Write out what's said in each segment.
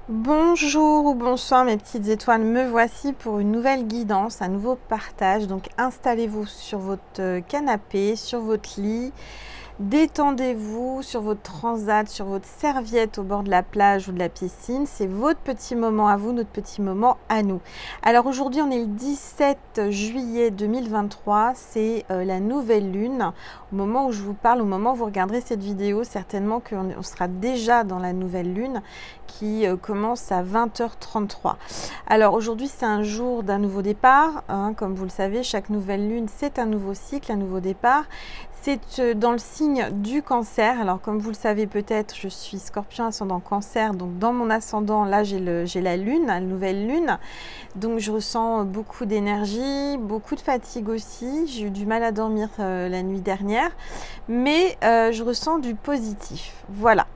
Bonjour ou bonsoir mes petites étoiles, me voici pour une nouvelle guidance, un nouveau partage. Donc installez-vous sur votre canapé, sur votre lit, détendez-vous sur votre transat, sur votre serviette au bord de la plage ou de la piscine. C'est votre petit moment à vous, notre petit moment à nous. Alors aujourd'hui on est le 17 juillet 2023, c'est la nouvelle lune. Au moment où je vous parle, au moment où vous regarderez cette vidéo, certainement qu'on sera déjà dans la nouvelle lune qui commence à 20h33. Alors aujourd'hui c'est un jour d'un nouveau départ, hein, comme vous le savez, chaque nouvelle lune c'est un nouveau cycle, un nouveau départ. C'est dans le signe du cancer. Alors comme vous le savez peut-être, je suis scorpion ascendant cancer, donc dans mon ascendant là j'ai la lune, la nouvelle lune. Donc je ressens beaucoup d'énergie, beaucoup de fatigue aussi. J'ai eu du mal à dormir la nuit dernière, mais je ressens du positif. Voilà.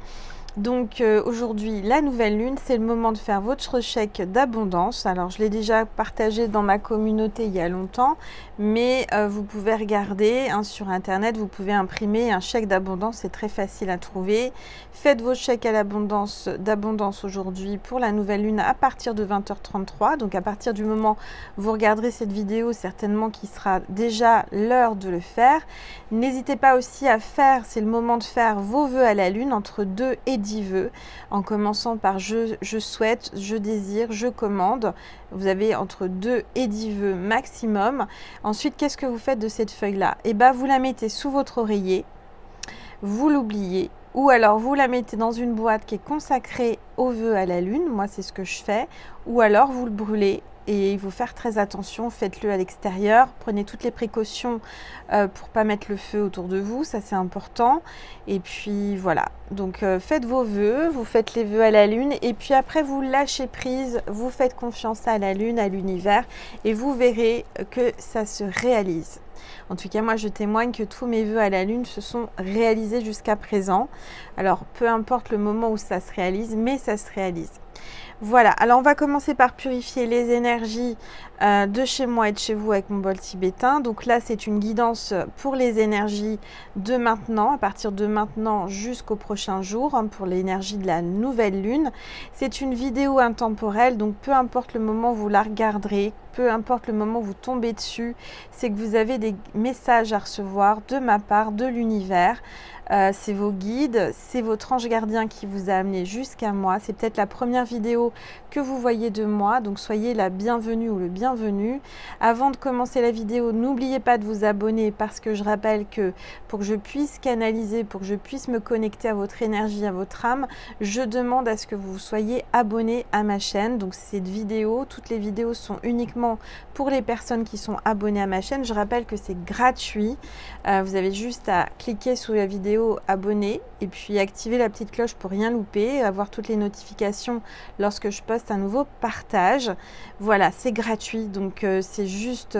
Donc aujourd'hui, la nouvelle lune, c'est le moment de faire votre chèque d'abondance. Alors je l'ai déjà partagé dans ma communauté il y a longtemps, mais vous pouvez regarder sur internet, vous pouvez imprimer un chèque d'abondance, c'est très facile à trouver. Faites vos chèques à d'abondance aujourd'hui pour la nouvelle lune à partir de 20h33. Donc à partir du moment où vous regarderez cette vidéo, certainement qu'il sera déjà l'heure de le faire. N'hésitez pas aussi à faire, c'est le moment de faire vos vœux à la lune entre 2 et 10 vœux, en commençant par je souhaite, je désire, je commande. Vous avez entre 2 et 10 vœux maximum. Ensuite, qu'est-ce que vous faites de cette feuille-là? Eh bien, vous la mettez sous votre oreiller, vous l'oubliez, ou alors vous la mettez dans une boîte qui est consacrée aux vœux à la lune, moi c'est ce que je fais, ou alors vous le brûlez. Et il faut faire très attention, faites-le à l'extérieur, prenez toutes les précautions pour pas mettre le feu autour de vous, ça c'est important. Et puis voilà, donc faites vos vœux, vous faites les vœux à la lune, et puis après vous lâchez prise, vous faites confiance à la lune, à l'univers, et vous verrez que ça se réalise. En tout cas, moi, je témoigne que tous mes vœux à la lune se sont réalisés jusqu'à présent. Alors, peu importe le moment où ça se réalise, mais ça se réalise. Voilà, alors on va commencer par purifier les énergies de chez moi et de chez vous avec mon bol tibétain. Donc là, c'est une guidance pour les énergies de maintenant, à partir de maintenant jusqu'au prochain jour, pour l'énergie de la nouvelle lune. C'est une vidéo intemporelle, donc peu importe le moment où vous la regarderez, peu importe le moment où vous tombez dessus, c'est que vous avez des messages à recevoir de ma part, de l'univers. C'est vos guides, c'est votre ange gardien qui vous a amené jusqu'à moi. C'est peut-être la première vidéo que vous voyez de moi, donc soyez la bienvenue ou le bienvenu. Avant de commencer la vidéo, n'oubliez pas de vous abonner parce que je rappelle que pour que je puisse canaliser, pour que je puisse me connecter à votre énergie, à votre âme, je demande à ce que vous soyez abonné à ma chaîne. Donc cette vidéo, toutes les vidéos sont uniquement pour les personnes qui sont abonnées à ma chaîne. Je rappelle que c'est gratuit. Vous avez juste à cliquer sous la vidéo abonner et puis activer la petite cloche pour rien louper, avoir toutes les notifications lorsque je poste un nouveau partage. Voilà, c'est gratuit, donc c'est juste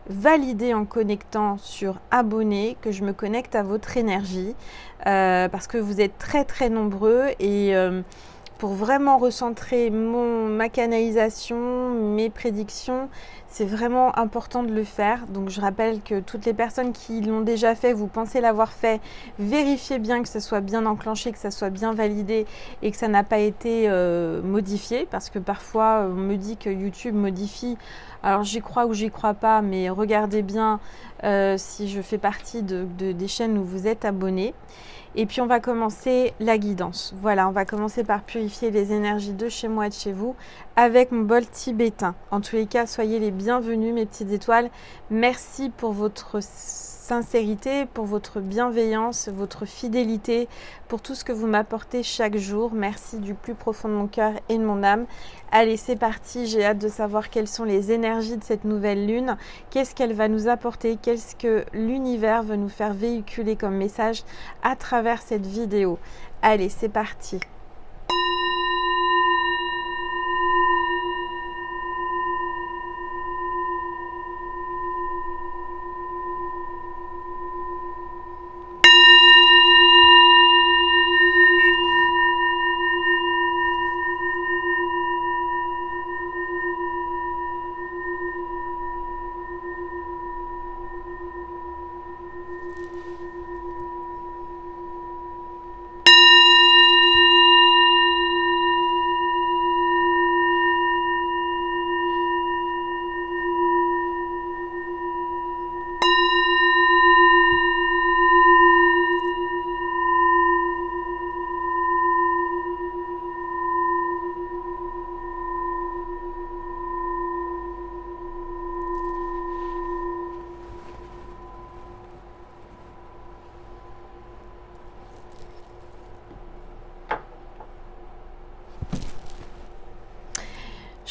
valider en connectant sur abonner que je me connecte à votre énergie parce que vous êtes très très nombreux et pour vraiment recentrer ma canalisation, mes prédictions, c'est vraiment important de le faire. Donc je rappelle que toutes les personnes qui l'ont déjà fait, vous pensez l'avoir fait, vérifiez bien que ça soit bien enclenché, que ça soit bien validé et que ça n'a pas été modifié. Parce que parfois on me dit que YouTube modifie. Alors j'y crois ou j'y crois pas, mais regardez bien si je fais partie des chaînes où vous êtes abonné. Et puis on va commencer la guidance. Voilà, on va commencer par purifier les énergies de chez moi et de chez vous avec mon bol tibétain. En tous les cas, soyez les bienvenus mes petites étoiles. Merci pour votre sincérité, pour votre bienveillance, votre fidélité, pour tout ce que vous m'apportez chaque jour. Merci du plus profond de mon cœur et de mon âme. Allez, c'est parti, j'ai hâte de savoir quelles sont les énergies de cette nouvelle lune, qu'est-ce qu'elle va nous apporter, qu'est-ce que l'univers veut nous faire véhiculer comme message à travers cette vidéo. Allez, c'est parti.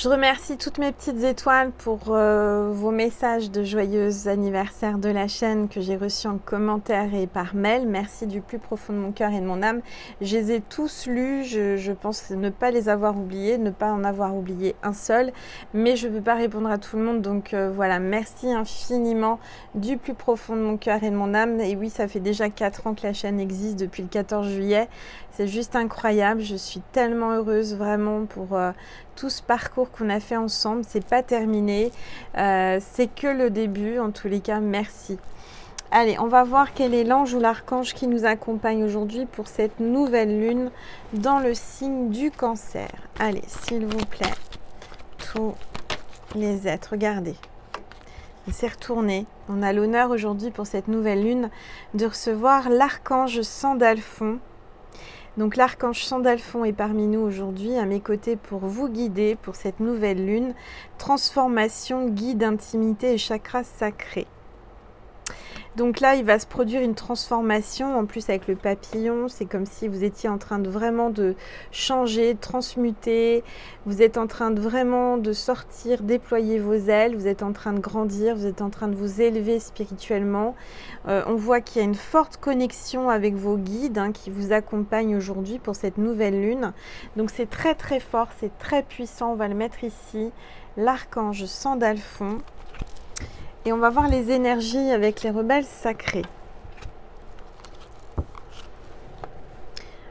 Je remercie toutes mes petites étoiles pour vos messages de joyeux anniversaire de la chaîne que j'ai reçus en commentaire et par mail. Merci du plus profond de mon cœur et de mon âme. Je les ai tous lus. Je pense ne pas les avoir oubliés, ne pas en avoir oublié un seul. Mais je ne peux pas répondre à tout le monde. Donc voilà, merci infiniment du plus profond de mon cœur et de mon âme. Et oui, ça fait déjà 4 ans que la chaîne existe depuis le 14 juillet. C'est juste incroyable. Je suis tellement heureuse vraiment pour tout ce parcours qu'on a fait ensemble. C'est pas terminé, c'est que le début. En tous les cas, merci. Allez, on va voir quel est l'ange ou l'archange qui nous accompagne aujourd'hui pour cette nouvelle lune dans le signe du Cancer. Allez, s'il vous plaît, tous les êtres, regardez. Il s'est retourné. On a l'honneur aujourd'hui pour cette nouvelle lune de recevoir l'archange Sandalphon. Donc l'archange Sandalphon est parmi nous aujourd'hui, à mes côtés pour vous guider pour cette nouvelle lune. Transformation, guide, intimité et chakra sacré. Donc là, il va se produire une transformation, en plus avec le papillon, c'est comme si vous étiez en train de vraiment de changer, de transmuter, vous êtes en train de vraiment de sortir, déployer vos ailes, vous êtes en train de grandir, vous êtes en train de vous élever spirituellement. On voit qu'il y a une forte connexion avec vos guides qui vous accompagnent aujourd'hui pour cette nouvelle lune. Donc c'est très très fort, c'est très puissant, on va le mettre ici, l'archange Sandalphon. Et on va voir les énergies avec les rebelles sacrés.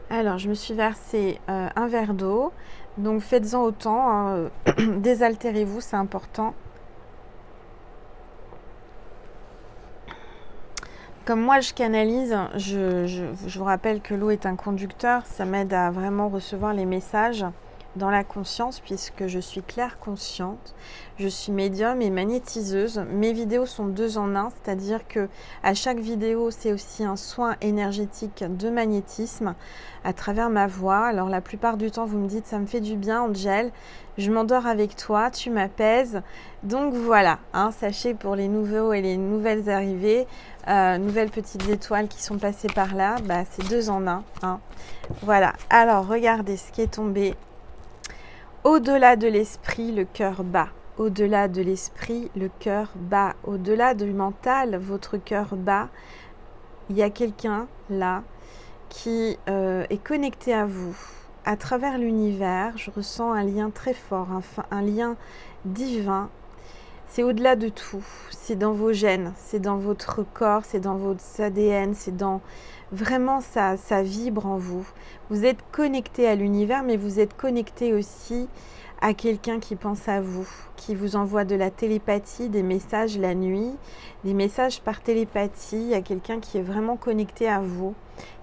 Alors, je me suis versé un verre d'eau. Donc, faites-en autant. Désaltérez-vous, c'est important. Comme moi, je canalise, je vous rappelle que l'eau est un conducteur. Ça m'aide à vraiment recevoir les messages dans la conscience, puisque je suis claire consciente, je suis médium et magnétiseuse. Mes vidéos sont 2 en 1, c'est-à-dire que à chaque vidéo, c'est aussi un soin énergétique de magnétisme à travers ma voix. Alors la plupart du temps, vous me dites, ça me fait du bien, Angel, je m'endors avec toi, tu m'apaises. Donc voilà, sachez pour les nouveaux et les nouvelles arrivées, nouvelles petites étoiles qui sont passées par là, c'est 2 en 1. Voilà, alors regardez ce qui est tombé. Au-delà de l'esprit, le cœur bat. Au-delà de l'esprit, le cœur bat. Au-delà du mental, votre cœur bat. Il y a quelqu'un là qui est connecté à vous. À travers l'univers, je ressens un lien très fort, un lien divin. C'est au-delà de tout. C'est dans vos gènes, c'est dans votre corps, c'est dans votre ADN, c'est dans... Vraiment, ça vibre en vous. Vous êtes connecté à l'univers, mais vous êtes connecté aussi à quelqu'un qui pense à vous, qui vous envoie de la télépathie, des messages la nuit, des messages par télépathie, à quelqu'un qui est vraiment connecté à vous.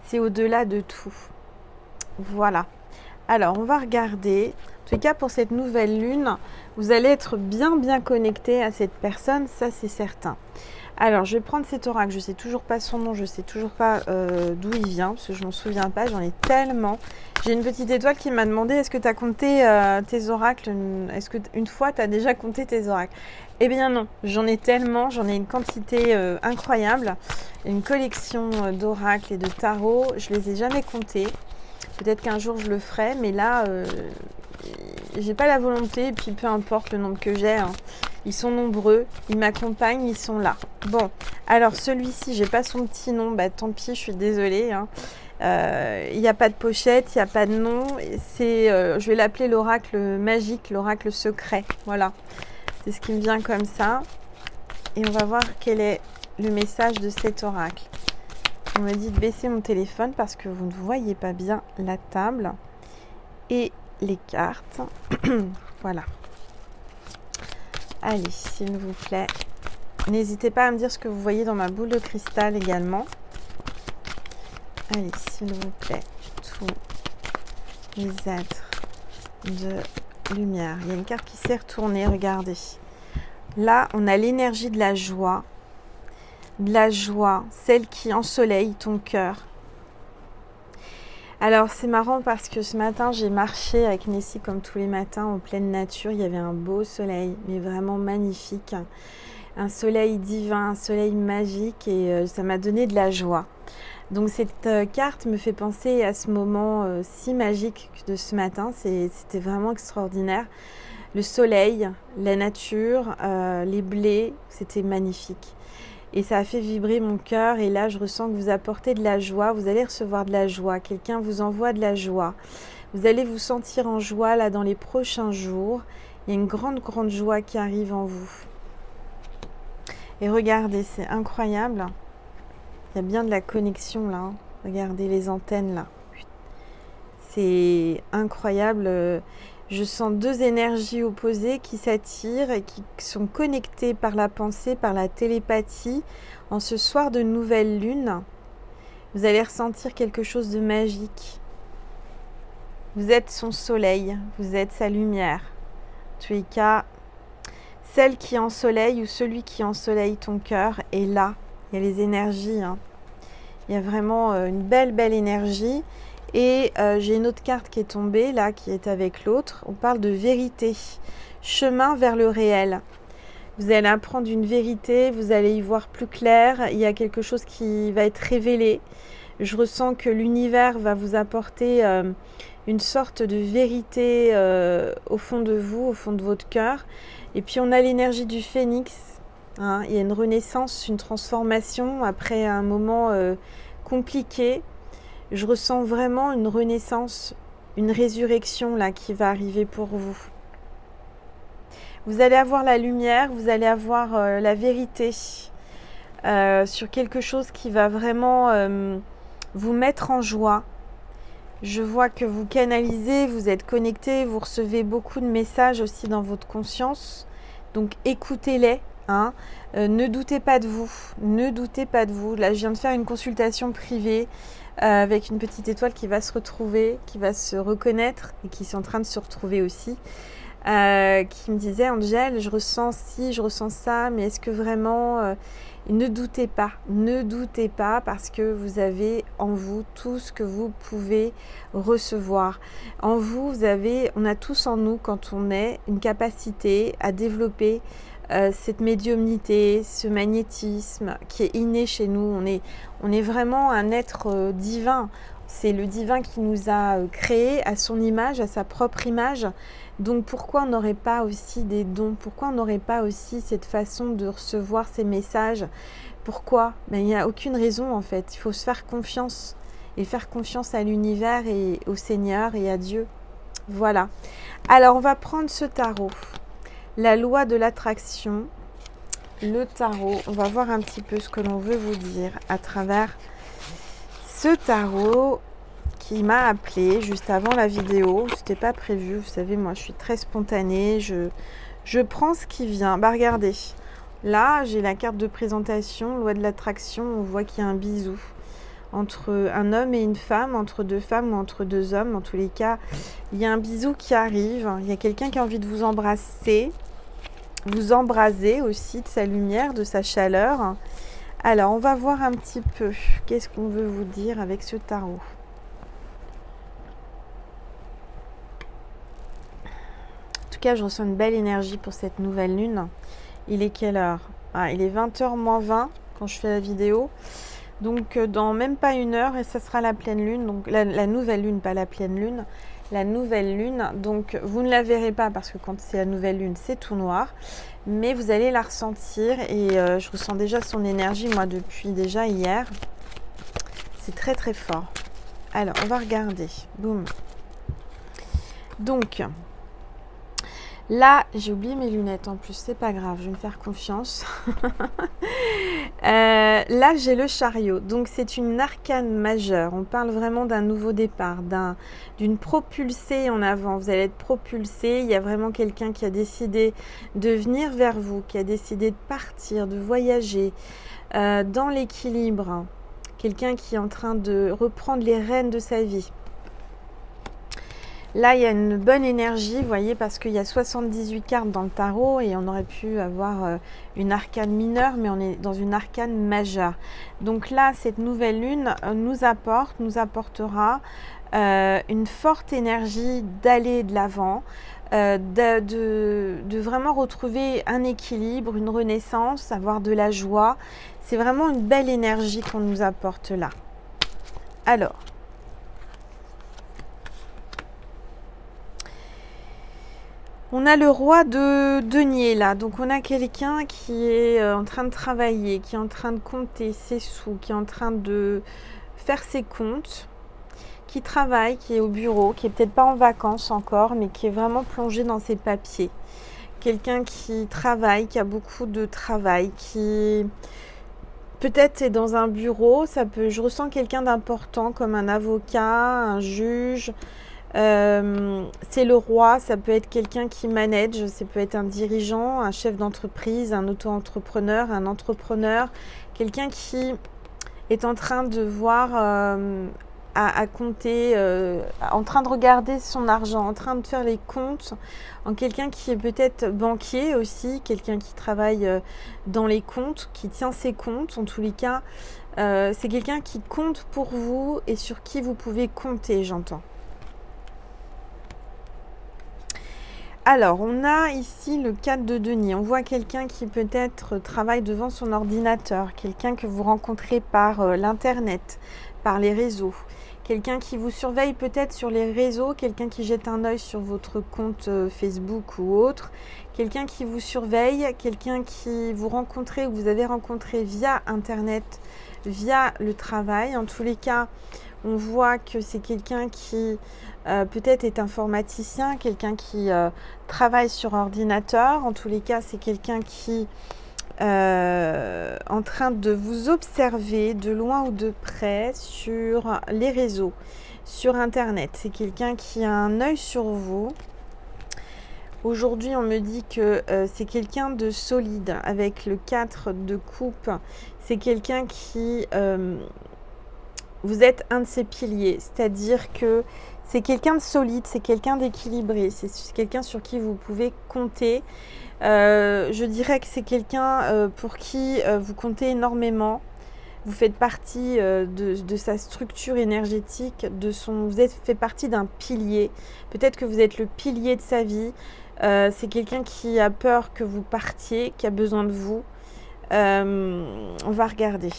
C'est au-delà de tout. Voilà. Alors, on va regarder. En tout cas, pour cette nouvelle lune, vous allez être bien connecté à cette personne, ça c'est certain. Alors, je vais prendre cet oracle. Je ne sais toujours pas son nom, je ne sais toujours pas d'où il vient, parce que je ne m'en souviens pas, j'en ai tellement. J'ai une petite étoile qui m'a demandé, est-ce que tu as compté tes oracles? Est-ce qu'une fois, tu as déjà compté tes oracles? Eh bien non, j'en ai tellement, j'en ai une quantité incroyable. Une collection d'oracles et de tarots, je ne les ai jamais comptés. Peut-être qu'un jour, je le ferai, mais là... j'ai pas la volonté, et puis peu importe le nombre que j'ai, ils sont nombreux, ils m'accompagnent, ils sont là. Bon, alors celui-ci, j'ai pas son petit nom, tant pis, je suis désolée. Il n'y a pas de pochette, il n'y a pas de nom. Je vais l'appeler l'oracle magique, l'oracle secret. Voilà, c'est ce qui me vient comme ça. Et on va voir quel est le message de cet oracle. On me dit de baisser mon téléphone parce que vous ne voyez pas bien la table et les cartes. Voilà. Allez, s'il vous plaît. N'hésitez pas à me dire ce que vous voyez dans ma boule de cristal également. Allez, s'il vous plaît. Tous les êtres de lumière. Il y a une carte qui s'est retournée, regardez. Là, on a l'énergie de la joie. De la joie, celle qui ensoleille ton cœur. Alors c'est marrant parce que ce matin j'ai marché avec Nessie comme tous les matins en pleine nature, il y avait un beau soleil mais vraiment magnifique, un soleil divin, un soleil magique et ça m'a donné de la joie. Donc cette carte me fait penser à ce moment si magique de ce matin, c'était vraiment extraordinaire. le soleil, la nature, les blés, c'était magnifique. Et ça a fait vibrer mon cœur. Et là, je ressens que vous apportez de la joie. Vous allez recevoir de la joie. Quelqu'un vous envoie de la joie. Vous allez vous sentir en joie là dans les prochains jours. Il y a une grande, grande joie qui arrive en vous. Et regardez, c'est incroyable. Il y a bien de la connexion là. Hein. Regardez les antennes là. C'est incroyable. Je sens deux énergies opposées qui s'attirent et qui sont connectées par la pensée, par la télépathie. En ce soir de nouvelle lune, vous allez ressentir quelque chose de magique. Vous êtes son soleil, vous êtes sa lumière. En tous les cas, celle qui ensoleille ou celui qui ensoleille ton cœur est là. Il y a les énergies. Hein. Il y a vraiment une belle, belle énergie. Et j'ai une autre carte qui est tombée, là, qui est avec l'autre. On parle de vérité. Chemin vers le réel. Vous allez apprendre une vérité, vous allez y voir plus clair. Il y a quelque chose qui va être révélé. Je ressens que l'univers va vous apporter une sorte de vérité au fond de vous, au fond de votre cœur. Et puis on a l'énergie du phénix. Hein. Il y a une renaissance, une transformation après un moment compliqué. Je ressens vraiment une renaissance, une résurrection là qui va arriver pour vous. Vous allez avoir la lumière, vous allez avoir la vérité sur quelque chose qui va vraiment vous mettre en joie. Je vois que vous canalisez, vous êtes connecté, vous recevez beaucoup de messages aussi dans votre conscience. Donc écoutez-les. Hein. Ne doutez pas de vous. Ne doutez pas de vous. Là, je viens de faire une consultation privée avec une petite étoile qui va se retrouver, qui va se reconnaître et qui est en train de se retrouver aussi. Qui me disait, Angèle, je ressens ci, je ressens ça, mais est-ce que vraiment... ne doutez pas parce que vous avez en vous tout ce que vous pouvez recevoir. En vous, on a tous en nous, quand on est, une capacité à développer cette médiumnité, ce magnétisme qui est inné chez nous. On est vraiment un être divin. C'est le divin qui nous a créés à son image, à sa propre image. Donc pourquoi on n'aurait pas aussi des dons? Pourquoi on n'aurait pas aussi cette façon de recevoir ces messages? Pourquoi? Il n'y a aucune raison en fait. Il faut se faire confiance et faire confiance à l'univers et au Seigneur et à Dieu. Voilà. Alors on va prendre ce tarot. La loi de l'attraction. Le tarot. On va voir un petit peu ce que l'on veut vous dire à travers ce tarot qui m'a appelé juste avant la vidéo. C'était pas prévu, vous savez, moi je suis très spontanée, je prends ce qui vient. Bah regardez, là j'ai la carte de présentation, loi de l'attraction, on voit qu'il y a un bisou entre un homme et une femme, entre deux femmes ou entre deux hommes. En tous les cas, il y a un bisou qui arrive, il y a quelqu'un qui a envie de vous embrasser, vous embraser aussi de sa lumière, de sa chaleur. Alors on va voir un petit peu, qu'est-ce qu'on veut vous dire avec ce tarot. En tout cas, je ressens une belle énergie pour cette nouvelle lune. Il est quelle heure? Il est 20h moins 20 quand je fais la vidéo. Donc, dans même pas une heure, et ça sera la pleine lune. Donc, la nouvelle lune, pas la pleine lune. La nouvelle lune. Donc, vous ne la verrez pas parce que quand c'est la nouvelle lune, c'est tout noir. Mais vous allez la ressentir et je ressens déjà son énergie, moi, depuis déjà hier. C'est très, très fort. Alors, on va regarder. Boum. Donc... là, j'ai oublié mes lunettes en plus, c'est pas grave, je vais me faire confiance. Là, j'ai le chariot, donc c'est une arcane majeure. On parle vraiment d'un nouveau départ, d'une propulsée en avant. Vous allez être propulsé, il y a vraiment quelqu'un qui a décidé de venir vers vous, qui a décidé de partir, de voyager dans l'équilibre. Quelqu'un qui est en train de reprendre les rênes de sa vie. Là, il y a une bonne énergie, vous voyez, parce qu'il y a 78 cartes dans le tarot et on aurait pu avoir une arcane mineure, mais on est dans une arcane majeure. Donc là, cette nouvelle lune nous apportera une forte énergie d'aller de l'avant, de vraiment retrouver un équilibre, une renaissance, avoir de la joie. C'est vraiment une belle énergie qu'on nous apporte là. Alors, On a le roi de denier là, donc on a quelqu'un qui est en train de travailler, qui est en train de compter ses sous, qui est en train de faire ses comptes, qui travaille, qui est au bureau, qui est peut-être pas en vacances encore, mais qui est vraiment plongé dans ses papiers. Quelqu'un qui travaille, qui a beaucoup de travail, qui peut-être est dans un bureau, je ressens quelqu'un d'important comme un avocat, un juge. C'est le roi, ça peut être quelqu'un qui manage, ça peut être un dirigeant, un chef d'entreprise, un auto-entrepreneur, un entrepreneur, quelqu'un qui est en train de voir à compter, en train de regarder son argent, en train de faire les comptes, en quelqu'un qui est peut-être banquier aussi, quelqu'un qui travaille dans les comptes, qui tient ses comptes, en tous les cas, c'est quelqu'un qui compte pour vous et sur qui vous pouvez compter, j'entends. Alors, on a ici le 4 de denier. On voit quelqu'un qui peut-être travaille devant son ordinateur, quelqu'un que vous rencontrez par l'internet, par les réseaux, quelqu'un qui vous surveille peut-être sur les réseaux, quelqu'un qui jette un œil sur votre compte Facebook ou autre, quelqu'un qui vous surveille, quelqu'un qui vous rencontrez ou vous avez rencontré via internet, via le travail. En tous les cas, on voit que c'est quelqu'un qui peut-être est informaticien, quelqu'un qui travaille sur ordinateur. En tous les cas, c'est quelqu'un qui en train de vous observer de loin ou de près sur les réseaux, sur internet. C'est quelqu'un qui a un œil sur vous. Aujourd'hui, on me dit que c'est quelqu'un de solide avec le 4 de coupe. C'est quelqu'un qui... vous êtes un de ses piliers, c'est-à-dire que c'est quelqu'un de solide, c'est quelqu'un d'équilibré, c'est quelqu'un sur qui vous pouvez compter. Je dirais que c'est quelqu'un pour qui vous comptez énormément. Vous faites partie de sa structure énergétique, vous fait partie d'un pilier. Peut-être que vous êtes le pilier de sa vie. C'est quelqu'un qui a peur que vous partiez, qui a besoin de vous. On va regarder.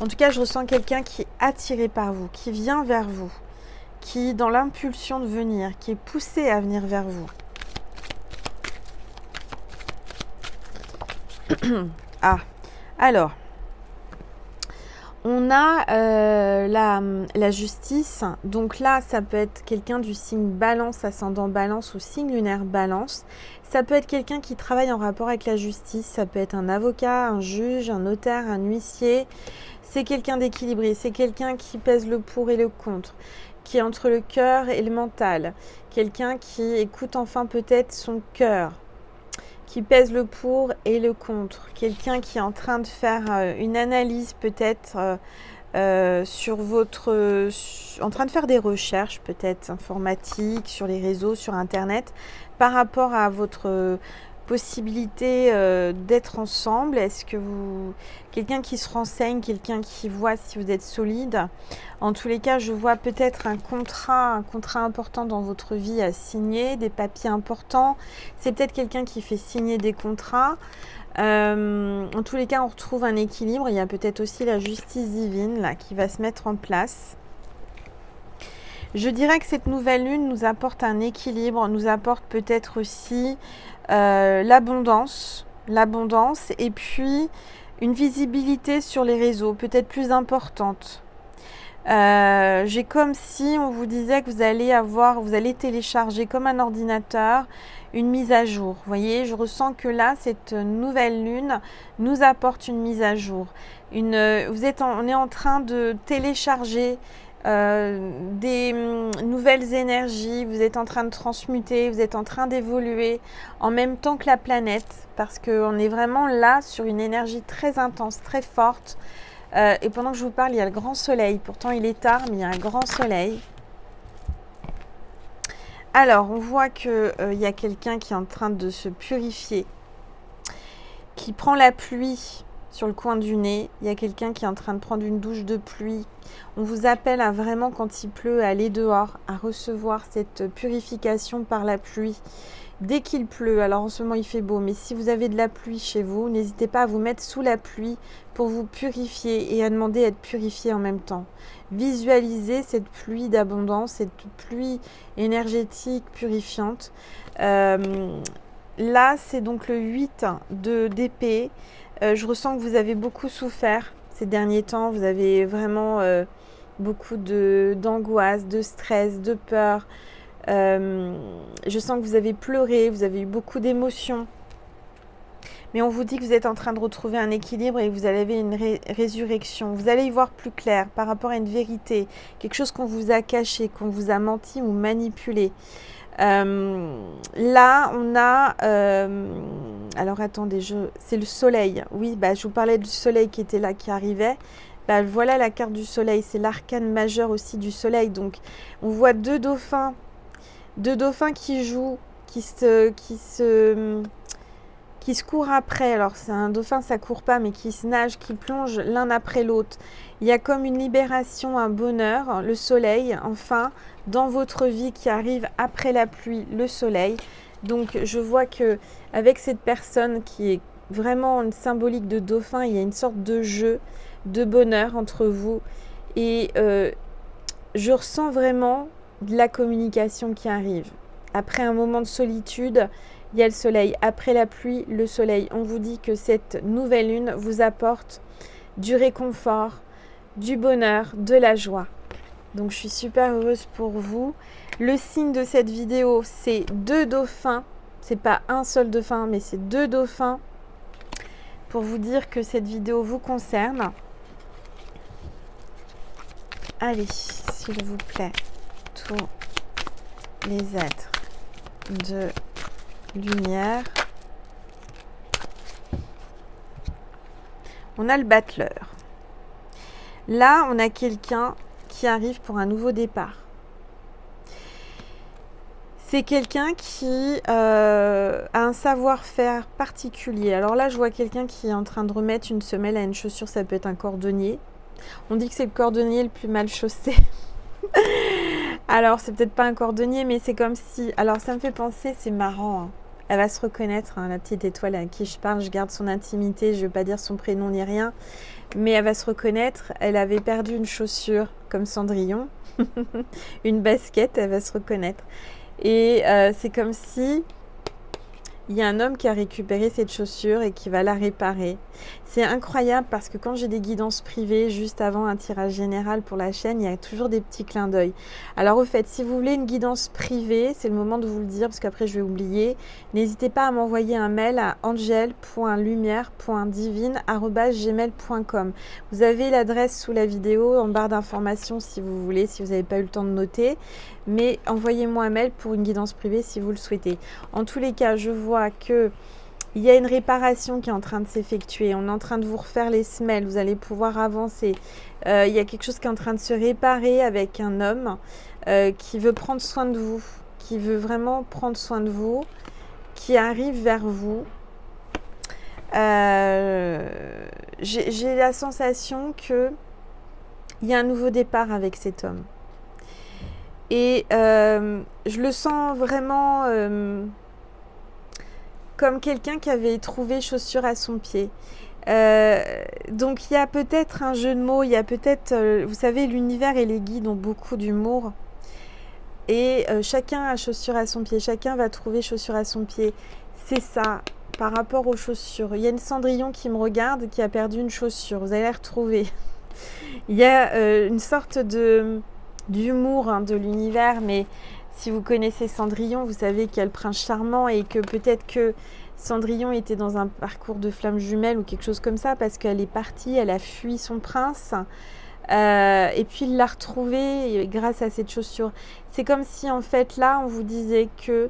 En tout cas, je ressens quelqu'un qui est attiré par vous, qui vient vers vous, qui est dans l'impulsion de venir, qui est poussé à venir vers vous. Ah, alors, on a la justice. Donc là, ça peut être quelqu'un du signe balance, ascendant balance ou signe lunaire balance. Ça peut être quelqu'un qui travaille en rapport avec la justice. Ça peut être un avocat, un juge, un notaire, un huissier. C'est quelqu'un d'équilibré. C'est quelqu'un qui pèse le pour et le contre, qui est entre le cœur et le mental. Quelqu'un qui écoute enfin peut-être son cœur, qui pèse le pour et le contre. Quelqu'un qui est en train de faire une analyse peut-être sur en train de faire des recherches peut-être informatiques sur les réseaux, sur internet, par rapport à votre possibilité d'être ensemble. Est-ce que quelqu'un qui se renseigne, quelqu'un qui voit si vous êtes solide. En tous les cas, je vois peut-être un contrat important dans votre vie à signer, des papiers importants. C'est peut-être quelqu'un qui fait signer des contrats. En tous les cas, on retrouve un équilibre. Il y a peut-être aussi la justice divine là qui va se mettre en place. Je dirais que cette nouvelle lune nous apporte un équilibre, nous apporte peut-être aussi l'abondance et puis une visibilité sur les réseaux peut-être plus importante. J'ai comme si on vous disait que vous allez télécharger comme un ordinateur une mise à jour. Vous voyez, je ressens que là, cette nouvelle lune nous apporte une mise à jour. On est en train de télécharger des nouvelles énergies, vous êtes en train de transmuter, vous êtes en train d'évoluer en même temps que la planète, parce qu'on est vraiment là sur une énergie très intense, très forte. Et pendant que je vous parle, il y a le grand soleil. Pourtant, il est tard, mais il y a un grand soleil. Alors, on voit qu'il y a quelqu'un qui est en train de se purifier, qui prend la pluie sur le coin du nez. Il y a quelqu'un qui est en train de prendre une douche de pluie. On vous appelle à vraiment, quand il pleut, à aller dehors, à recevoir cette purification par la pluie. Dès qu'il pleut, alors en ce moment il fait beau, mais si vous avez de la pluie chez vous, n'hésitez pas à vous mettre sous la pluie pour vous purifier et à demander à être purifié en même temps. Visualisez cette pluie d'abondance, cette pluie énergétique purifiante. Là, c'est donc le 8 d'épée. Je ressens que vous avez beaucoup souffert ces derniers temps. Vous avez vraiment beaucoup d'angoisse, de stress, de peur. Je sens que vous avez pleuré, vous avez eu beaucoup d'émotions. Mais on vous dit que vous êtes en train de retrouver un équilibre et que vous allez avoir une résurrection. Vous allez y voir plus clair par rapport à une vérité, quelque chose qu'on vous a caché, qu'on vous a menti ou manipulé. Là, on a... alors, attendez, c'est le soleil. Oui, je vous parlais du soleil qui était là, qui arrivait. Voilà la carte du soleil. C'est l'arcane majeur aussi du soleil. Donc, on voit deux dauphins qui jouent, qui se courent après. Alors, c'est un dauphin, ça court pas, mais qui se nage, qui plonge l'un après l'autre. Il y a comme une libération, un bonheur, le soleil, enfin, dans votre vie qui arrive après la pluie, le soleil. Donc, je vois que avec cette personne qui est vraiment une symbolique de dauphin, il y a une sorte de jeu, de bonheur entre vous. Et je ressens vraiment de la communication qui arrive. Après un moment de solitude, il y a le soleil. Après la pluie, le soleil. On vous dit que cette nouvelle lune vous apporte du réconfort, du bonheur, de la joie. Donc, je suis super heureuse pour vous. Le signe de cette vidéo, c'est 2 dauphins. C'est pas un seul dauphin, mais c'est 2 dauphins. Pour vous dire que cette vidéo vous concerne. Allez, s'il vous plaît, tous les êtres de lumière. On a le battleur. Là, on a quelqu'un qui arrive pour un nouveau départ. C'est quelqu'un qui a un savoir-faire particulier. Alors là, je vois quelqu'un qui est en train de remettre une semelle à une chaussure. Ça peut être un cordonnier. On dit que c'est le cordonnier le plus mal chaussé. Alors, c'est peut-être pas un cordonnier, mais c'est comme si... Alors, ça me fait penser, c'est marrant. Hein. Elle va se reconnaître, hein, la petite étoile à qui je parle. Je garde son intimité, je ne vais pas dire son prénom ni rien. Mais elle va se reconnaître. Elle avait perdu une chaussure, comme Cendrillon. Une basket, elle va se reconnaître. Et c'est comme si... il y a un homme qui a récupéré cette chaussure et qui va la réparer. C'est incroyable parce que quand j'ai des guidances privées, juste avant un tirage général pour la chaîne, il y a toujours des petits clins d'œil. Alors au fait, si vous voulez une guidance privée, c'est le moment de vous le dire parce qu'après je vais oublier. N'hésitez pas à m'envoyer un mail à angel.lumière.divine@gmail.com. Vous avez l'adresse sous la vidéo en barre d'informations si vous voulez, si vous n'avez pas eu le temps de noter. Mais envoyez-moi un mail pour une guidance privée si vous le souhaitez. En tous les cas, je vois que il y a une réparation qui est en train de s'effectuer. On est en train de vous refaire les semelles. Vous allez pouvoir avancer. Il y a quelque chose qui est en train de se réparer avec un homme qui veut prendre soin de vous, qui veut vraiment prendre soin de vous, qui arrive vers vous. J'ai la sensation que il y a un nouveau départ avec cet homme. Et je le sens vraiment comme quelqu'un qui avait trouvé chaussure à son pied. Donc il y a peut-être un jeu de mots, il y a peut-être, vous savez, l'univers et les guides ont beaucoup d'humour. Et chacun a chaussure à son pied, chacun va trouver chaussure à son pied. C'est ça, par rapport aux chaussures. Il y a une Cendrillon qui me regarde, qui a perdu une chaussure, vous allez la retrouver. Il y a une sorte d'humour hein, de l'univers, mais si vous connaissez Cendrillon, vous savez qu'il y a le prince charmant et que peut-être que Cendrillon était dans un parcours de flammes jumelles ou quelque chose comme ça parce qu'elle est partie, elle a fui son prince et puis il l'a retrouvée grâce à cette chaussure. C'est comme si en fait là on vous disait que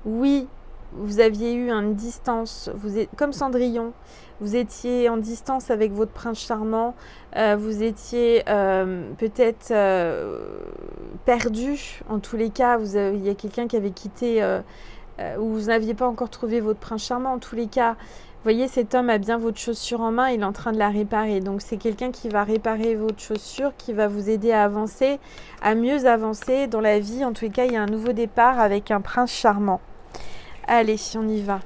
oui, vous aviez eu une distance, vous êtes comme Cendrillon, vous étiez en distance avec votre prince charmant, vous étiez peut-être perdu, en tous les cas, il y a quelqu'un qui avait quitté, ou vous n'aviez pas encore trouvé votre prince charmant, en tous les cas, voyez, cet homme a bien votre chaussure en main, il est en train de la réparer. Donc, c'est quelqu'un qui va réparer votre chaussure, qui va vous aider à avancer, à mieux avancer dans la vie. En tous les cas, il y a un nouveau départ avec un prince charmant. Allez, on y va.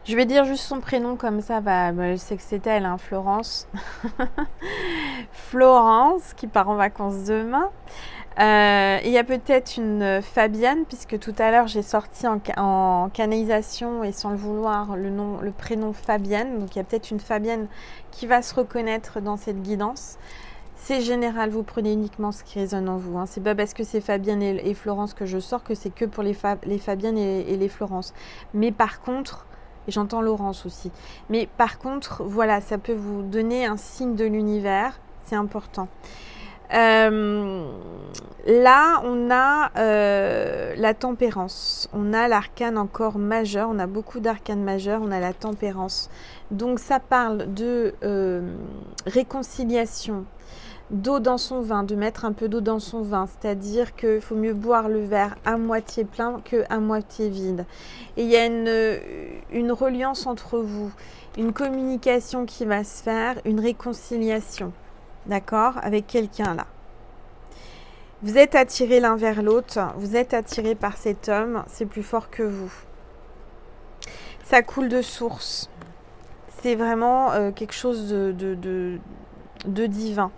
Je vais dire juste son prénom comme ça, je sais que c'est elle, hein, Florence. Florence, qui part en vacances demain. Il y a peut-être une Fabienne, puisque tout à l'heure j'ai sorti en canalisation et sans le vouloir le prénom Fabienne. Donc il y a peut-être une Fabienne qui va se reconnaître dans cette guidance. C'est général, vous prenez uniquement ce qui résonne en vous. Hein. C'est pas parce que c'est Fabienne et Florence que je sors que c'est que pour les Fabienne et les Florence. Mais par contre, et j'entends Laurence aussi, mais par contre, voilà, ça peut vous donner un signe de l'univers, c'est important. Là, on a la tempérance, on a l'arcane encore majeur, on a beaucoup d'arcanes majeurs, on a la tempérance. Donc ça parle de réconciliation, d'eau dans son vin, de mettre un peu d'eau dans son vin, c'est-à-dire qu'il faut mieux boire le verre à moitié plein qu'à moitié vide. Et il y a une reliance entre vous, une communication qui va se faire, une réconciliation, d'accord, avec quelqu'un là. Vous êtes attirés l'un vers l'autre, vous êtes attirés par cet homme, c'est plus fort que vous. Ça coule de source, c'est vraiment quelque chose de divin.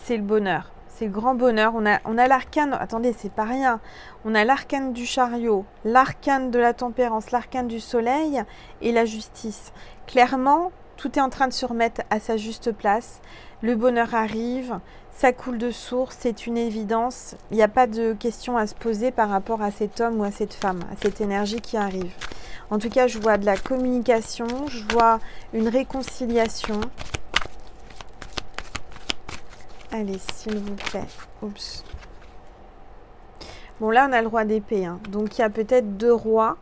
C'est le bonheur, c'est le grand bonheur. On a l'arcane, attendez, c'est pas rien. On a l'arcane du chariot, l'arcane de la tempérance, l'arcane du soleil et la justice. Clairement, tout est en train de se remettre à sa juste place. Le bonheur arrive, ça coule de source, c'est une évidence. Il n'y a pas de question à se poser par rapport à cet homme ou à cette femme, à cette énergie qui arrive. En tout cas, je vois de la communication, je vois une réconciliation. Allez, s'il vous plaît. Oups. Bon, là, on a le roi d'épée. Hein. Donc, il y a peut-être 2 rois.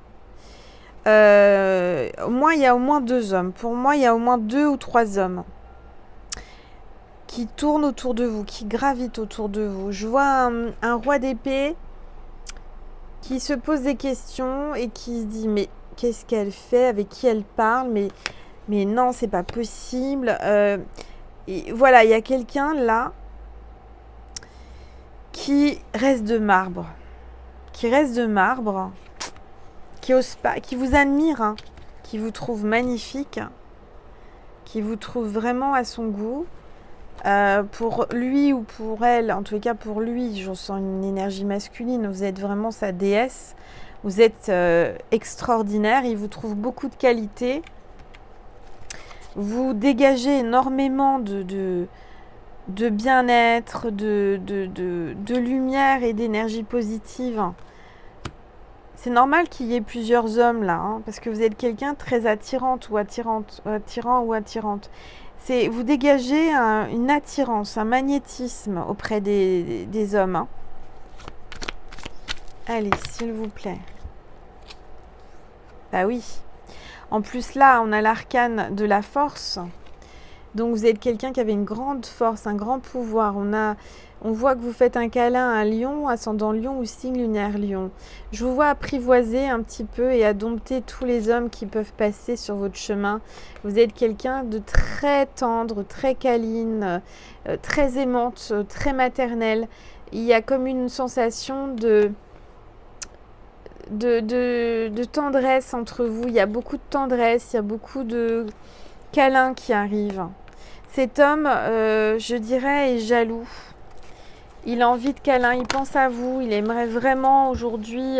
Moi, il y a au moins 2 hommes. Pour moi, il y a au moins 2 ou 3 hommes qui tournent autour de vous, qui gravitent autour de vous. Je vois un roi d'épée qui se pose des questions et qui se dit, mais qu'est-ce qu'elle fait? Avec qui elle parle? Mais non, c'est pas possible. Et voilà, il y a quelqu'un là qui reste de marbre, qui ose pas, qui vous admire, hein, qui vous trouve magnifique, qui vous trouve vraiment à son goût. Pour lui ou pour elle, en tout cas pour lui, je sens une énergie masculine, vous êtes vraiment sa déesse, vous êtes extraordinaire, il vous trouve beaucoup de qualités, vous dégagez énormément de bien-être, de lumière et d'énergie positive. C'est normal qu'il y ait plusieurs hommes là, hein, parce que vous êtes quelqu'un très attirant ou attirante. Vous dégagez une attirance, un magnétisme auprès des hommes. Hein. Allez, s'il vous plaît. Bah oui. En plus là, on a l'arcane de la force. Donc vous êtes quelqu'un qui avait une grande force, un grand pouvoir. On voit que vous faites un câlin à Lion, ascendant Lion ou signe lunaire Lion. Je vous vois apprivoiser un petit peu et à dompter tous les hommes qui peuvent passer sur votre chemin. Vous êtes quelqu'un de très tendre, très câline, très aimante, très maternelle. Il y a comme une sensation de tendresse entre vous. Il y a beaucoup de tendresse, il y a beaucoup de câlins qui arrivent. Cet homme, je dirais, est jaloux. Il a envie de câlin, il pense à vous, il aimerait vraiment aujourd'hui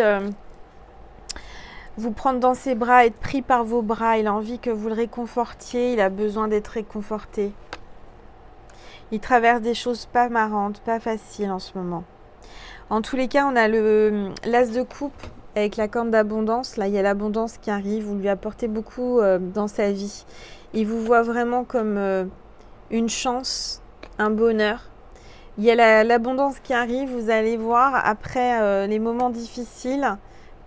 vous prendre dans ses bras, être pris par vos bras. Il a envie que vous le réconfortiez, il a besoin d'être réconforté. Il traverse des choses pas marrantes, pas faciles en ce moment. En tous les cas, on a l'as de coupe avec la corne d'abondance. Là, il y a l'abondance qui arrive, vous lui apportez beaucoup dans sa vie. Il vous voit vraiment comme une chance, un bonheur. Il y a l'abondance qui arrive, vous allez voir, après les moments difficiles,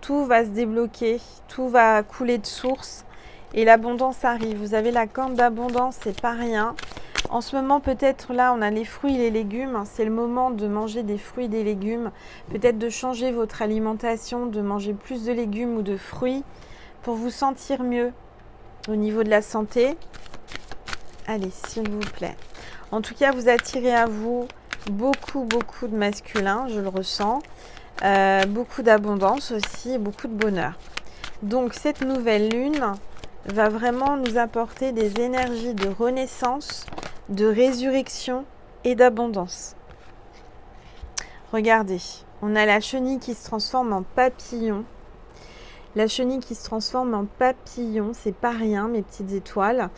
tout va se débloquer, tout va couler de source et l'abondance arrive. Vous avez la corne d'abondance, c'est pas rien. En ce moment, peut-être là, on a les fruits et les légumes. C'est le moment de manger des fruits et des légumes. Peut-être de changer votre alimentation, de manger plus de légumes ou de fruits pour vous sentir mieux au niveau de la santé. Allez, s'il vous plaît. En tout cas, vous attirez à vous beaucoup de masculin, je le ressens. Beaucoup d'abondance aussi, beaucoup de bonheur. Donc, cette nouvelle lune va vraiment nous apporter des énergies de renaissance, de résurrection et d'abondance. Regardez, on a la chenille qui se transforme en papillon. La chenille qui se transforme en papillon, c'est pas rien, mes petites étoiles.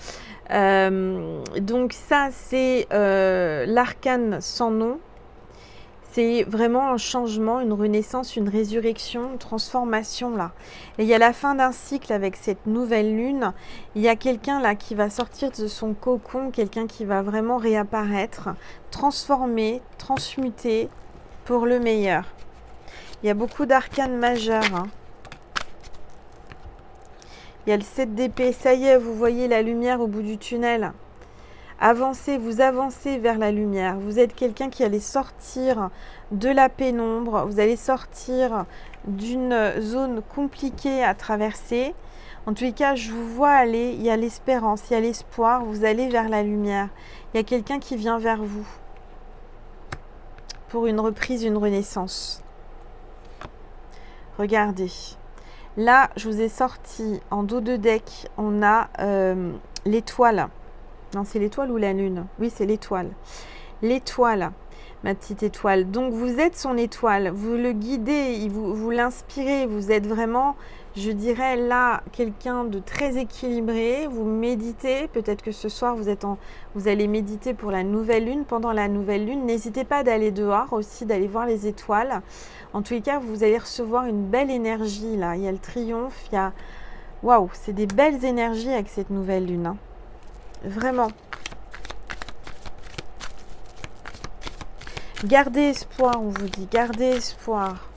Donc ça, c'est l'arcane sans nom. C'est vraiment un changement, une renaissance, une résurrection, une transformation là. Et il y a la fin d'un cycle avec cette nouvelle lune. Il y a quelqu'un là qui va sortir de son cocon, quelqu'un qui va vraiment réapparaître, transformer, transmuter pour le meilleur. Il y a beaucoup d'arcanes majeurs, hein. Il y a le 7 d'épée, ça y est, vous voyez la lumière au bout du tunnel. Avancez, vous avancez vers la lumière. Vous êtes quelqu'un qui allait sortir de la pénombre. Vous allez sortir d'une zone compliquée à traverser. En tous les cas, je vous vois aller. Il y a l'espérance, il y a l'espoir. Vous allez vers la lumière. Il y a quelqu'un qui vient vers vous pour une reprise, une renaissance. Regardez. Là, je vous ai sorti en dos de deck, on a l'étoile. Non, c'est l'étoile ou la lune? Oui, c'est l'étoile. L'étoile, ma petite étoile. Donc, vous êtes son étoile. Vous le guidez, vous l'inspirez. Vous êtes vraiment, je dirais, là, quelqu'un de très équilibré. Vous méditez. Peut-être que ce soir, vous allez méditer pour la nouvelle lune. Pendant la nouvelle lune, n'hésitez pas d'aller dehors aussi, d'aller voir les étoiles. En tous les cas, vous allez recevoir une belle énergie, là. Il y a le triomphe, il y a... Waouh, c'est des belles énergies avec cette nouvelle lune, hein. Vraiment. Gardez espoir, on vous dit. Gardez espoir.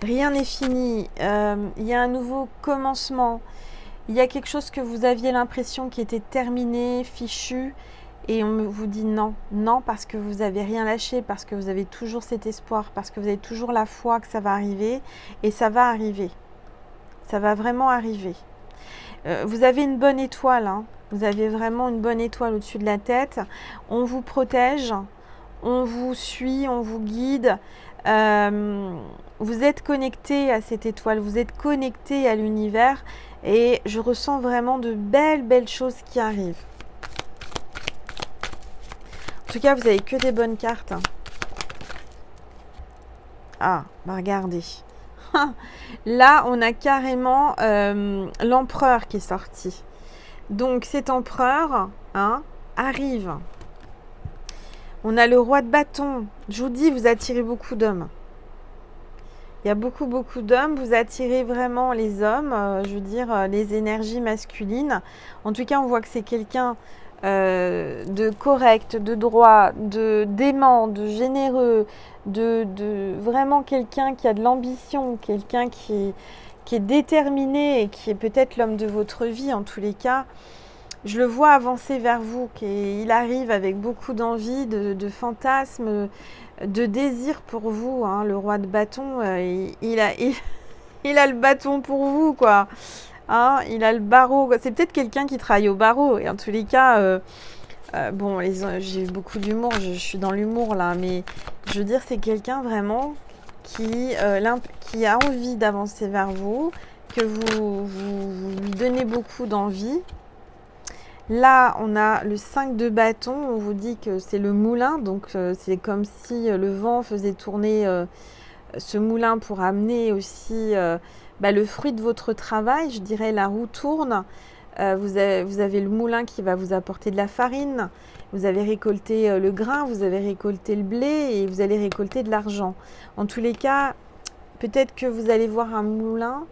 Rien n'est fini. Il y a un nouveau commencement. Il y a quelque chose que vous aviez l'impression qui était terminé, fichu. Et on vous dit non, non, parce que vous n'avez rien lâché, parce que vous avez toujours cet espoir, parce que vous avez toujours la foi que ça va arriver. Et ça va arriver. Ça va vraiment arriver. Vous avez une bonne étoile, hein. Vous avez vraiment une bonne étoile au-dessus de la tête. On vous protège, on vous suit, on vous guide. Vous êtes connecté à cette étoile, vous êtes connecté à l'univers. Et je ressens vraiment de belles choses qui arrivent. En tout cas, vous n'avez que des bonnes cartes. Ah, bah regardez. Là, on a carrément l'empereur qui est sorti. Donc, cet empereur, hein, arrive. On a le roi de bâton. Je vous dis, vous attirez beaucoup d'hommes. Il y a beaucoup d'hommes. Vous attirez vraiment les hommes, je veux dire, les énergies masculines. En tout cas, on voit que c'est quelqu'un de correct, de droit, d'aimant, de généreux, de vraiment quelqu'un qui a de l'ambition, quelqu'un qui est déterminé et qui est peut-être l'homme de votre vie. En tous les cas, je le vois avancer vers vous, il arrive avec beaucoup d'envie, de fantasmes, de désir pour vous, hein. Le roi de bâton, il a le bâton pour vous, quoi. Hein, il a le barreau. C'est peut-être quelqu'un qui travaille au barreau. Et en tous les cas, bon, j'ai beaucoup d'humour. Je suis dans l'humour là. Mais je veux dire, c'est quelqu'un vraiment qui a envie d'avancer vers vous, que vous lui donnez beaucoup d'envie. Là, on a le 5 de bâton. On vous dit que c'est le moulin. Donc, c'est comme si le vent faisait tourner ce moulin pour amener aussi... le fruit de votre travail, je dirais la roue tourne. Vous avez le moulin qui va vous apporter de la farine. Vous avez récolté le grain, vous avez récolté le blé et vous allez récolter de l'argent. En tous les cas, peut-être que vous allez voir un moulin.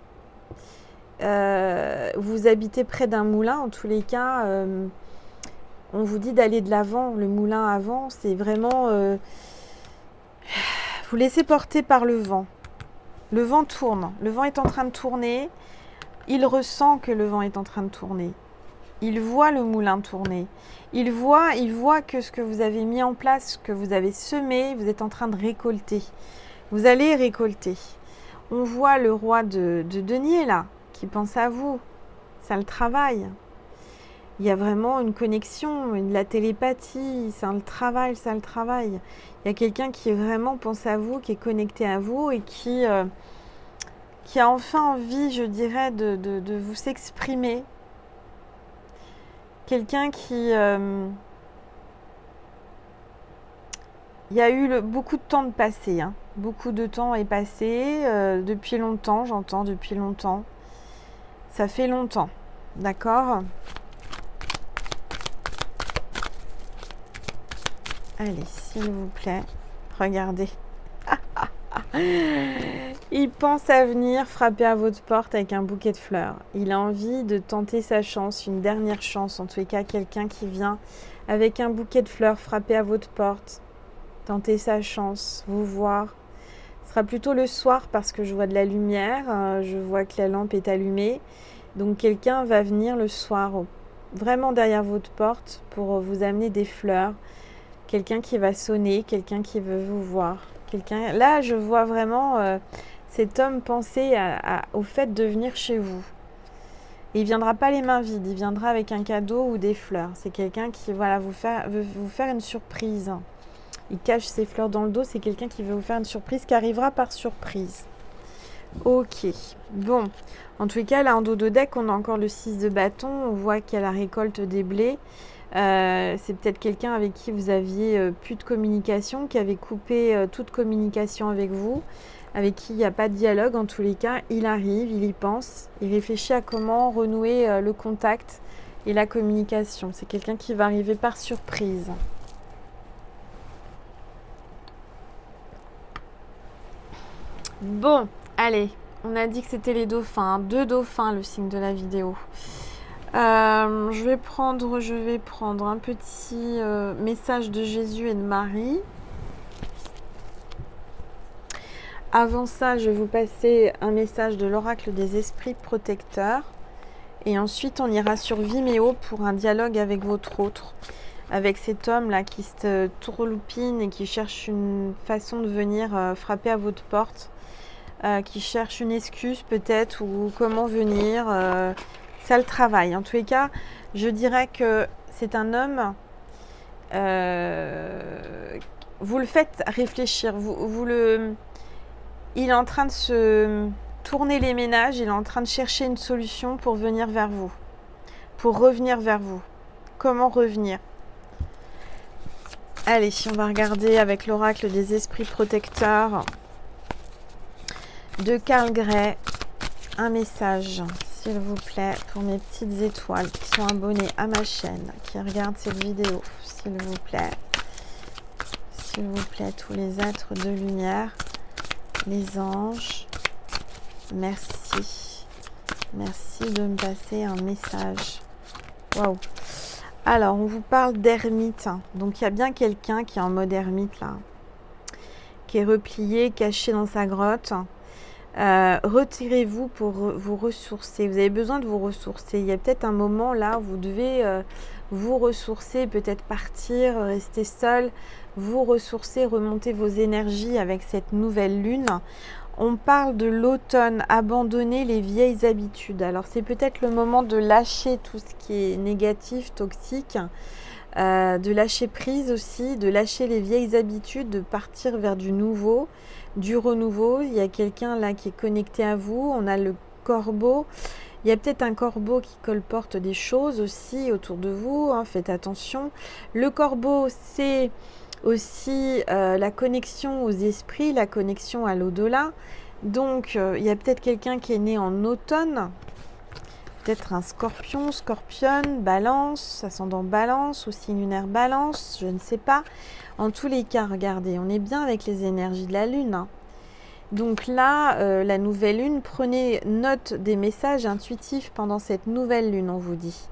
Vous habitez près d'un moulin. En tous les cas, on vous dit d'aller de l'avant. Le moulin avant, c'est vraiment... vous laissez porter par le vent. Le vent tourne, le vent est en train de tourner, il ressent que le vent est en train de tourner. Il voit le moulin tourner. Il voit que ce que vous avez mis en place, que vous avez semé, vous êtes en train de récolter. Vous allez récolter. On voit le roi de denier là, qui pense à vous. Ça le travaille. Il y a vraiment une connexion, de la télépathie, ça le travaille, ça le travaille. Il y a quelqu'un qui vraiment pense à vous, qui est connecté à vous et qui a enfin envie, je dirais, de vous s'exprimer. Quelqu'un qui... il y a eu beaucoup de temps de passé, hein. Beaucoup de temps est passé, depuis longtemps, j'entends, depuis longtemps. Ça fait longtemps, d'accord ? Allez, s'il vous plaît, regardez. Il pense à venir frapper à votre porte avec un bouquet de fleurs. Il a envie de tenter sa chance, une dernière chance. En tous les cas, quelqu'un qui vient avec un bouquet de fleurs frapper à votre porte, tenter sa chance, vous voir. Ce sera plutôt le soir parce que je vois de la lumière, je vois que la lampe est allumée. Donc quelqu'un va venir le soir, vraiment derrière votre porte, pour vous amener des fleurs. Quelqu'un qui va sonner, quelqu'un qui veut vous voir. Là, je vois vraiment cet homme penser au fait de venir chez vous. Et il ne viendra pas les mains vides, il viendra avec un cadeau ou des fleurs. C'est quelqu'un qui veut vous faire une surprise. Il cache ses fleurs dans le dos, c'est quelqu'un qui veut vous faire une surprise, qui arrivera par surprise. Ok, bon. En tous les cas, là, en dos de deck, on a encore le 6 de bâton. On voit qu'il y a la récolte des blés. C'est peut-être quelqu'un avec qui vous aviez plus de communication, qui avait coupé toute communication avec vous, avec qui il n'y a pas de dialogue. En tous les cas, il arrive, il y pense, il réfléchit à comment renouer le contact et la communication. C'est quelqu'un qui va arriver par surprise. Bon, allez, on a dit que c'était les dauphins, hein. 2 dauphins, le signe de la vidéo. Je vais prendre un petit message de Jésus et de Marie. Avant ça, je vais vous passer un message de l'oracle des esprits protecteurs. Et ensuite, on ira sur Vimeo pour un dialogue avec votre autre. Avec cet homme-là qui se tourloupine et qui cherche une façon de venir frapper à votre porte. Qui cherche une excuse peut-être ou comment venir... ça le travaille. En tous les cas, je dirais que c'est un homme, vous le faites réfléchir. Il est en train de se tourner les ménages, il est en train de chercher une solution pour venir vers vous, pour revenir vers vous. Comment revenir ? Allez, on va regarder avec l'oracle des esprits protecteurs de Carl Gray un message. S'il vous plaît, pour mes petites étoiles qui sont abonnées à ma chaîne, qui regardent cette vidéo, s'il vous plaît, tous les êtres de lumière, les anges, merci de me passer un message. Waouh. Alors, on vous parle d'ermite, donc il y a bien quelqu'un qui est en mode ermite là, qui est replié, caché dans sa grotte. Retirez-vous pour vous ressourcer. Vous avez besoin de vous ressourcer. Il y a peut-être un moment là où vous devez vous ressourcer, peut-être partir, rester seul, vous ressourcer, remonter vos énergies avec cette nouvelle lune. On parle de l'automne, abandonner les vieilles habitudes. Alors c'est peut-être le moment de lâcher tout ce qui est négatif, toxique, de lâcher prise aussi, de lâcher les vieilles habitudes, de partir vers du nouveau, du renouveau. Il y a quelqu'un là qui est connecté à vous. On a le corbeau. Il y a peut-être un corbeau qui colporte des choses aussi autour de vous, hein, faites attention. Le corbeau, c'est aussi la connexion aux esprits, la connexion à l'au-delà. Donc, il y a peut-être quelqu'un qui est né en automne. Peut-être un scorpion, scorpionne, balance, ascendant balance, ou signe lunaire balance, je ne sais pas. En tous les cas, regardez, on est bien avec les énergies de la lune, hein. Donc là, la nouvelle lune, prenez note des messages intuitifs pendant cette nouvelle lune, on vous dit.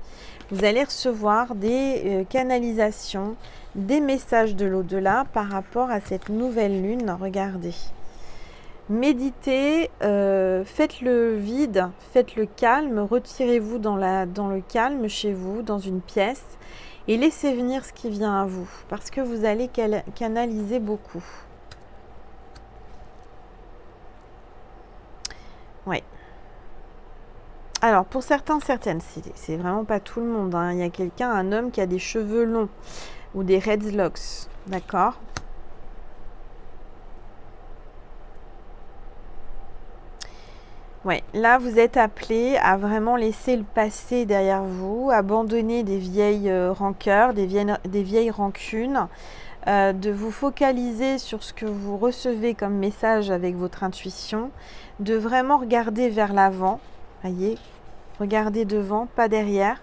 Vous allez recevoir des canalisations, des messages de l'au-delà par rapport à cette nouvelle lune. Regardez. Méditez, faites le vide, faites le calme, retirez-vous dans le calme chez vous, dans une pièce, et laissez venir ce qui vient à vous, parce que vous allez canaliser beaucoup. Oui. Alors, pour certains, certaines, c'est vraiment pas tout le monde, hein. Il y a quelqu'un, un homme qui a des cheveux longs ou des dreadlocks, d'accord? Ouais, là, vous êtes appelé à vraiment laisser le passé derrière vous, abandonner des vieilles rancœurs, des vieilles rancunes, de vous focaliser sur ce que vous recevez comme message avec votre intuition, de vraiment regarder vers l'avant, voyez, regardez devant, pas derrière.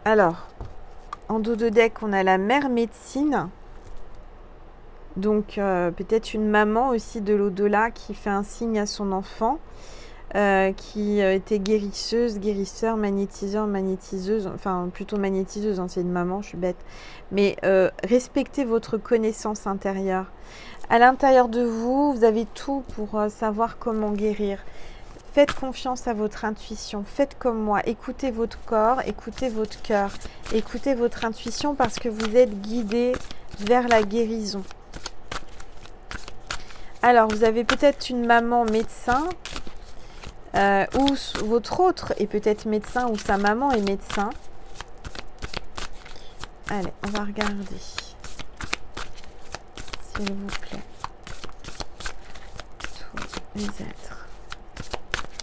Alors, en dos de deck, on a la mère médecine. Donc, peut-être une maman aussi de l'au-delà qui fait un signe à son enfant, qui était guérisseuse, guérisseur, magnétiseur, magnétiseuse, enfin plutôt magnétiseuse, hein, c'est une maman, je suis bête. Mais respectez votre connaissance intérieure. À l'intérieur de vous, vous avez tout pour savoir comment guérir. Faites confiance à votre intuition, faites comme moi, écoutez votre corps, écoutez votre cœur, écoutez votre intuition parce que vous êtes guidé vers la guérison. Alors, vous avez peut-être une maman médecin ou votre autre est peut-être médecin ou sa maman est médecin. Allez, on va regarder, s'il vous plaît. Tous les êtres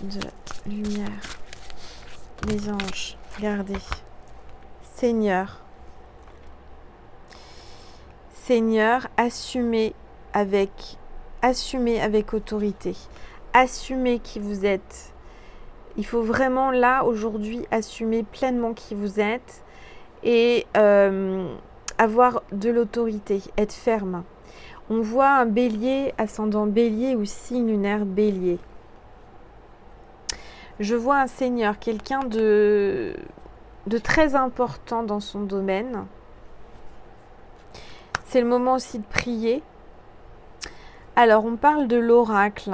de lumière, les anges, regardez. Seigneur, Seigneur, assumez avec autorité. Assumez qui vous êtes. Il faut vraiment là, aujourd'hui, assumer pleinement qui vous êtes et avoir de l'autorité, être ferme. On voit un bélier, ascendant bélier ou signe lunaire bélier. Je vois un seigneur, quelqu'un de très important dans son domaine. C'est le moment aussi de prier. Alors, on parle de l'oracle.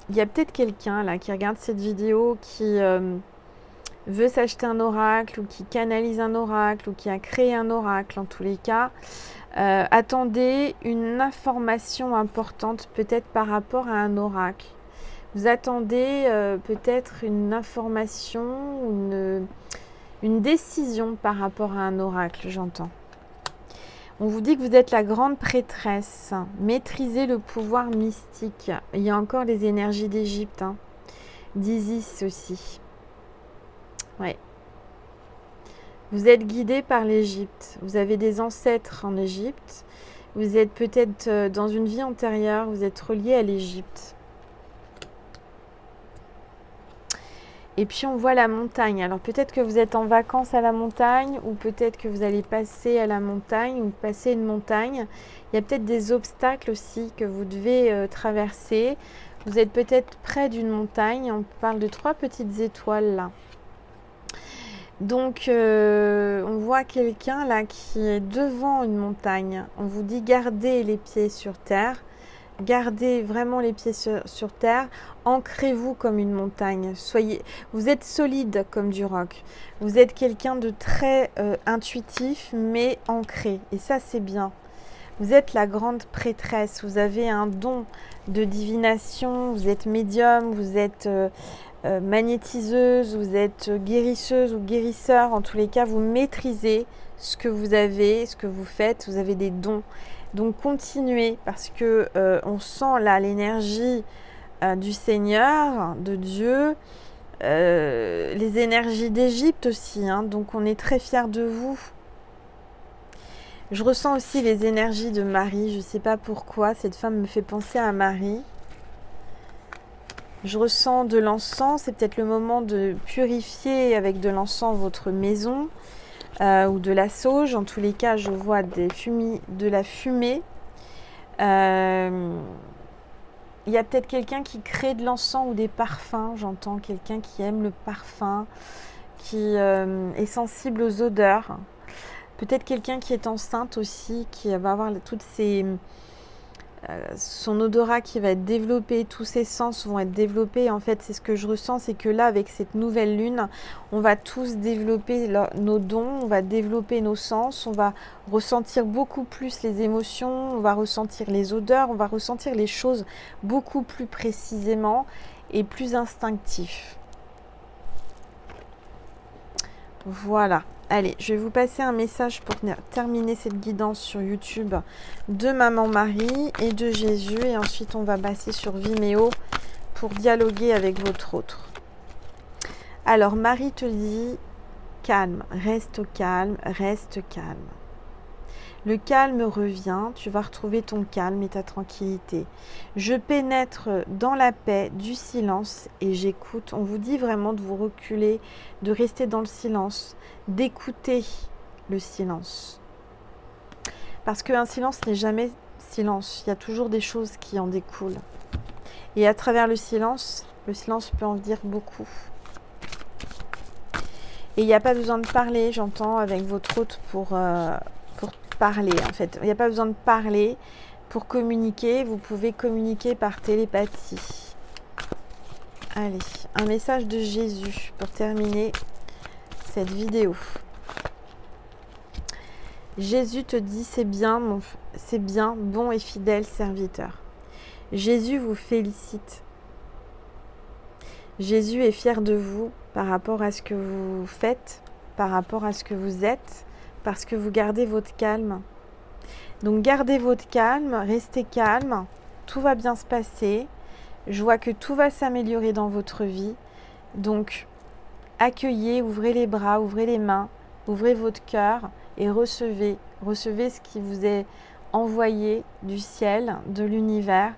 Il y a peut-être quelqu'un là qui regarde cette vidéo qui veut s'acheter un oracle ou qui canalise un oracle ou qui a créé un oracle en tous les cas. Attendez une information importante peut-être par rapport à un oracle. Vous attendez peut-être une information, une décision par rapport à un oracle, j'entends. On vous dit que vous êtes la grande prêtresse, maîtrisez le pouvoir mystique. Il y a encore les énergies d'Égypte, hein. d'Isis aussi. Ouais. Vous êtes guidé par l'Égypte, vous avez des ancêtres en Égypte, vous êtes peut-être dans une vie antérieure, vous êtes relié à l'Égypte. Et puis on voit la montagne. Alors peut-être que vous êtes en vacances à la montagne ou peut-être que vous allez passer à la montagne ou passer une montagne. Il y a peut-être des obstacles aussi que vous devez traverser. Vous êtes peut-être près d'une montagne. On parle de 3 petites étoiles là. Donc on voit quelqu'un là qui est devant une montagne. On vous dit gardez les pieds sur terre. Gardez vraiment les pieds sur terre, ancrez-vous comme une montagne, vous êtes solide comme du roc, vous êtes quelqu'un de très intuitif mais ancré et ça c'est bien. Vous êtes la grande prêtresse, vous avez un don de divination, vous êtes médium, vous êtes magnétiseuse, vous êtes guérisseuse ou guérisseur, en tous les cas vous maîtrisez ce que vous avez, ce que vous faites, vous avez des dons. Donc continuez parce que on sent là l'énergie du Seigneur, de Dieu, les énergies d'Égypte aussi, hein, donc on est très fiers de vous. Je ressens aussi les énergies de Marie, je ne sais pas pourquoi, cette femme me fait penser à Marie. Je ressens de l'encens, c'est peut-être le moment de purifier avec de l'encens votre maison. Ou de la sauge, en tous les cas je vois de la fumée. Il y a peut-être quelqu'un qui crée de l'encens ou des parfums, j'entends quelqu'un qui aime le parfum, qui est sensible aux odeurs. Peut-être quelqu'un qui est enceinte aussi, qui va avoir toutes ces son odorat qui va être développé, tous ses sens vont être développés. En fait, c'est ce que je ressens, c'est que là, avec cette nouvelle lune, on va tous développer nos dons, on va développer nos sens, on va ressentir beaucoup plus les émotions, on va ressentir les odeurs, on va ressentir les choses beaucoup plus précisément et plus instinctif. Voilà. Allez, je vais vous passer un message pour terminer cette guidance sur YouTube de Maman Marie et de Jésus. Et ensuite, on va passer sur Vimeo pour dialoguer avec votre autre. Alors, Marie te dit, calme, reste calme, reste calme. Le calme revient, tu vas retrouver ton calme et ta tranquillité. Je pénètre dans la paix du silence et j'écoute. On vous dit vraiment de vous reculer, de rester dans le silence, d'écouter le silence. Parce qu'un silence n'est jamais silence. Il y a toujours des choses qui en découlent. Et à travers le silence peut en dire beaucoup. Et il n'y a pas besoin de parler, j'entends, avec votre hôte pour parler. En fait, il n'y a pas besoin de parler pour communiquer. Vous pouvez communiquer par télépathie. Allez, un message de Jésus pour terminer cette vidéo. Jésus te dit, c'est bien, bon et fidèle serviteur. Jésus vous félicite. Jésus est fier de vous par rapport à ce que vous faites, par rapport à ce que vous êtes, parce que vous gardez votre calme. Donc gardez votre calme, restez calme, tout va bien se passer. Je vois que tout va s'améliorer dans votre vie. Donc accueillez, ouvrez les bras, ouvrez les mains, ouvrez votre cœur et recevez ce qui vous est envoyé du ciel, de l'univers.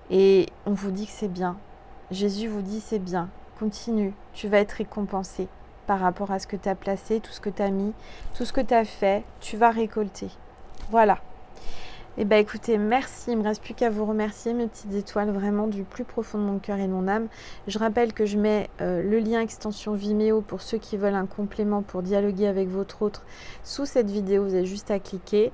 Et on vous dit que c'est bien. Jésus vous dit c'est bien, continue, tu vas être récompensé par rapport à ce que tu as placé, tout ce que tu as mis, tout ce que tu as fait, tu vas récolter. Voilà. Eh bien écoutez, merci, il ne me reste plus qu'à vous remercier mes petites étoiles, vraiment du plus profond de mon cœur et de mon âme. Je rappelle que je mets le lien extension Vimeo pour ceux qui veulent un complément pour dialoguer avec votre autre sous cette vidéo, vous avez juste à cliquer.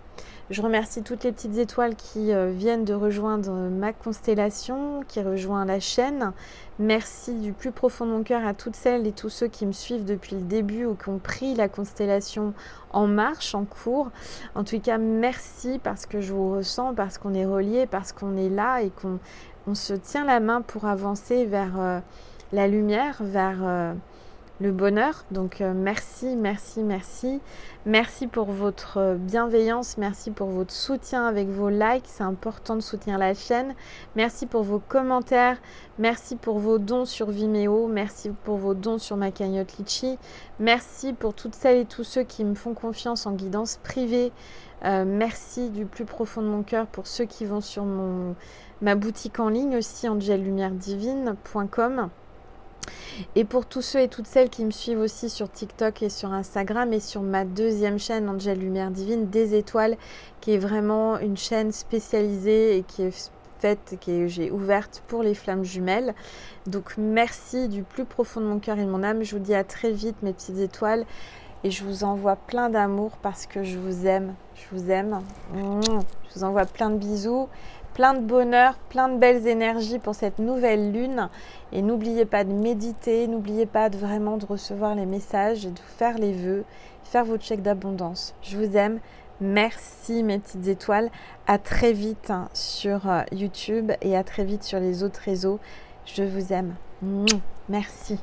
Je remercie toutes les petites étoiles qui viennent de rejoindre ma constellation, qui rejoint la chaîne. Merci du plus profond de mon cœur à toutes celles et tous ceux qui me suivent depuis le début ou qui ont pris la constellation en marche, en cours. En tout cas, merci parce que je vous ressens, parce qu'on est reliés, parce qu'on est là et qu'on se tient la main pour avancer vers la lumière, vers le bonheur. Donc merci, merci, merci. Merci pour votre bienveillance, merci pour votre soutien avec vos likes, c'est important de soutenir la chaîne. Merci pour vos commentaires, merci pour vos dons sur Vimeo, merci pour vos dons sur ma cagnotte Litchi. Merci pour toutes celles et tous ceux qui me font confiance en guidance privée. Merci du plus profond de mon cœur pour ceux qui vont sur ma boutique en ligne aussi, angellumièredivine.com. Et pour tous ceux et toutes celles qui me suivent aussi sur TikTok et sur Instagram et sur ma deuxième chaîne Angel Lumière Divine des étoiles, qui est vraiment une chaîne spécialisée et qui est faite, que j'ai ouverte pour les flammes jumelles. Donc merci du plus profond de mon cœur et de mon âme. Je vous dis à très vite mes petites étoiles et je vous envoie plein d'amour parce que je vous aime. Je vous aime. Je vous envoie plein de bisous. Plein de bonheur, plein de belles énergies pour cette nouvelle lune. Et n'oubliez pas de méditer, n'oubliez pas de vraiment de recevoir les messages et de faire les vœux, faire votre chèque d'abondance. Je vous aime. Merci mes petites étoiles. À très vite sur YouTube et à très vite sur les autres réseaux. Je vous aime. Merci.